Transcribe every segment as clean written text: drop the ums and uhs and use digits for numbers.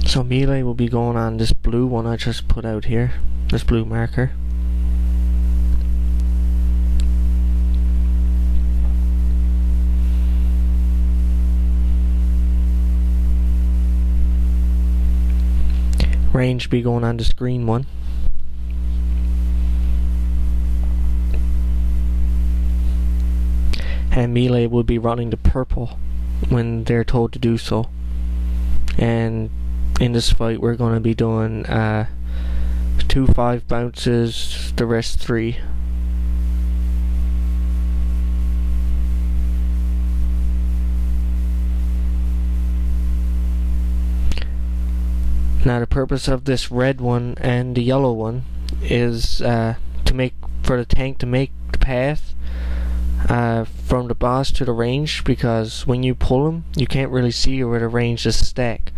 So melee will be going on this blue one I just put out here, this blue marker. Range be going on this green one. And melee will be running the purple when they're told to do so. And in this fight we're going to be doing 2 5 bounces, the rest 3. Now the purpose of this red one and the yellow one is for the tank to make the path from the boss to the range, because when you pull them you can't really see where the range is stacked,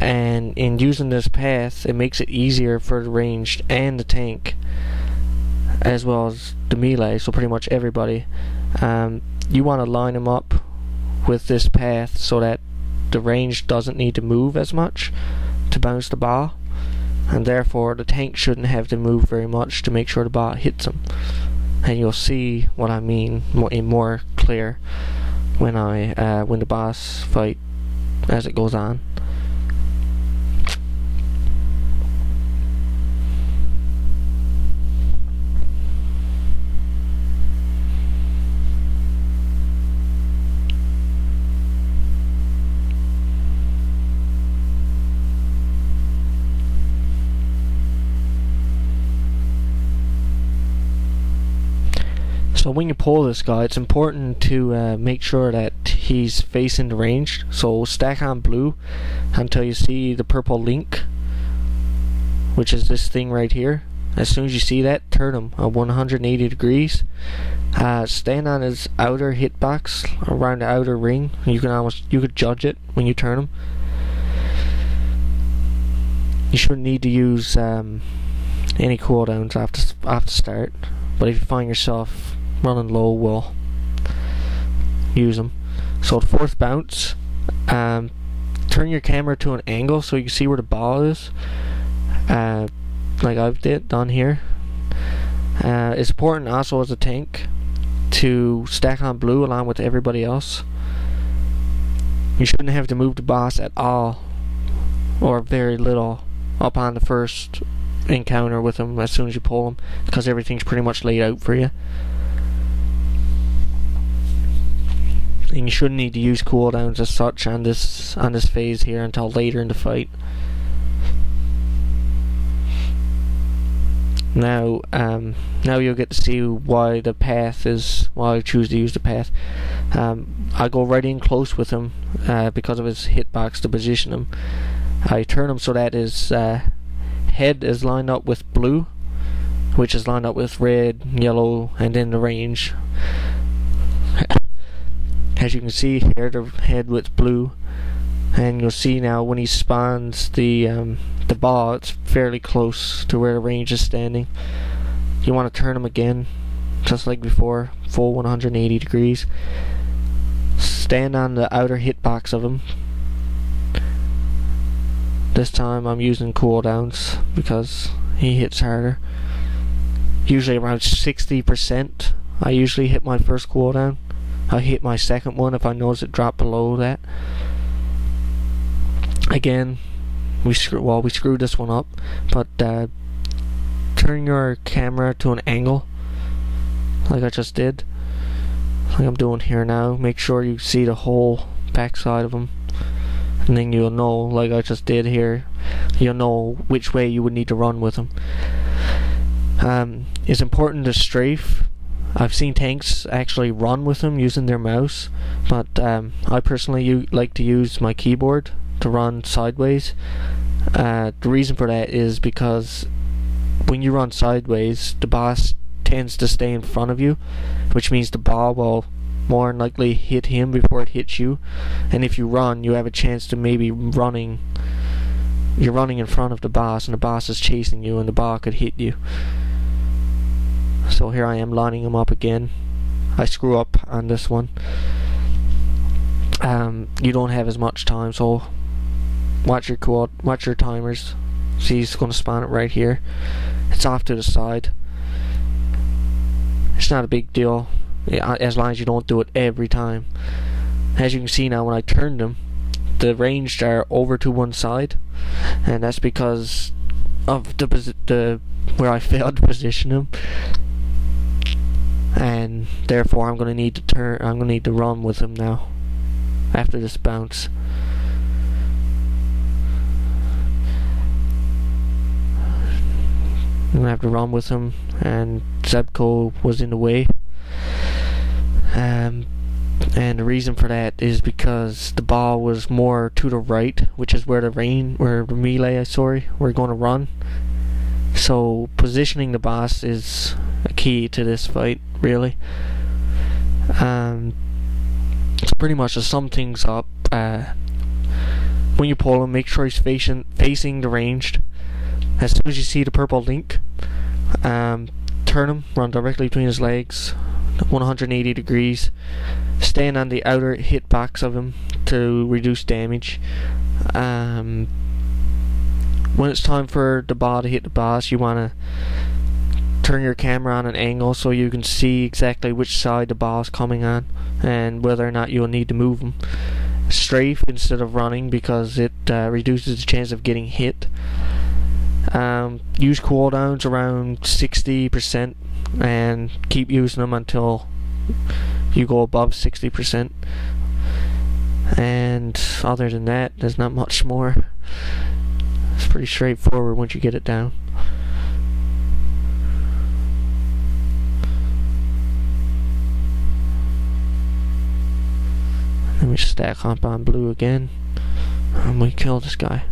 and in using this path it makes it easier for the ranged and the tank as well as the melee, so pretty much everybody. You want to line them up with this path so that the range doesn't need to move as much to bounce the ball, and therefore the tank shouldn't have to move very much to make sure the ball hits him. And you'll see what I mean more clear when when the boss fight as it goes on. So when you pull this guy, it's important to make sure that he's facing the range. So stack on blue until you see the purple link, which is this thing right here. As soon as you see that, turn him 180 degrees. Stand on his outer hitbox around the outer ring. You could judge it when you turn him. You shouldn't need to use any cooldowns after start, but if you find yourself running low, we'll use them. So the 4th bounce, turn your camera to an angle so you can see where the ball is, like I've done here. It's important also as a tank to stack on blue along with everybody else. You shouldn't have to move the boss at all, or very little, up on the first encounter with him as soon as you pull him, because everything's pretty much laid out for you. And you shouldn't need to use cooldowns as such on this phase here until later in the fight. Now you'll get to see why I choose to use the path. I go right in close with him because of his hitbox to position him. I turn him so that his head is lined up with blue, which is lined up with red, yellow, and then the range. As you can see here, the head with blue, and you'll see now when he spawns the ball, it's fairly close to where the range is standing. You want to turn him again, just like before, full 180 degrees. Stand on the outer hitbox of him. This time I'm using cooldowns because he hits harder. Usually around 60%. I usually hit my first cooldown. I hit my second one if I notice it dropped below that. Again, we screwed this one up, but turn your camera to an angle like I just did, like I'm doing here now. Make sure you see the whole backside of them, and then you'll know, like I just did here, you'll know which way you would need to run with them. It's important to strafe. I've seen tanks actually run with them using their mouse, but I personally like to use my keyboard to run sideways. The reason for that is because when you run sideways, the boss tends to stay in front of you, which means the ball will more than likely hit him before it hits you. And if you run, you have a chance to maybe you're running in front of the boss, and the boss is chasing you, and the ball could hit you. So here I am lining them up again. I screw up on this one. You don't have as much time, so watch your timers. See, he's going to spawn it right here. It's off to the side. It's not a big deal, as long as you don't do it every time. As you can see now, when I turned them, the ranged are over to one side, and that's because of the where I failed to position them, and therefore I'm going to need to run with them now after this bounce. I'm going to have to run with him, and Zebco was in the way. And the reason for that is because the ball was more to the right, which is where the melee we're going to run. So positioning the boss is a key to this fight, really. So pretty much to sum things up, when you pull him, make sure he's facing the ranged. As soon as you see the purple link, turn him, run directly between his legs, 180 degrees. Stand on the outer hitbox of him to reduce damage. When it's time for the ball to hit the boss, you want to turn your camera on an angle so you can see exactly which side the ball is coming on, and whether or not you will need to move him. Strafe instead of running, because it reduces the chance of getting hit. Use cooldowns around 60% and keep using them until you go above 60%. And other than that, there's not much more. It's pretty straightforward once you get it down. Let me stack up on blue again, and we kill this guy.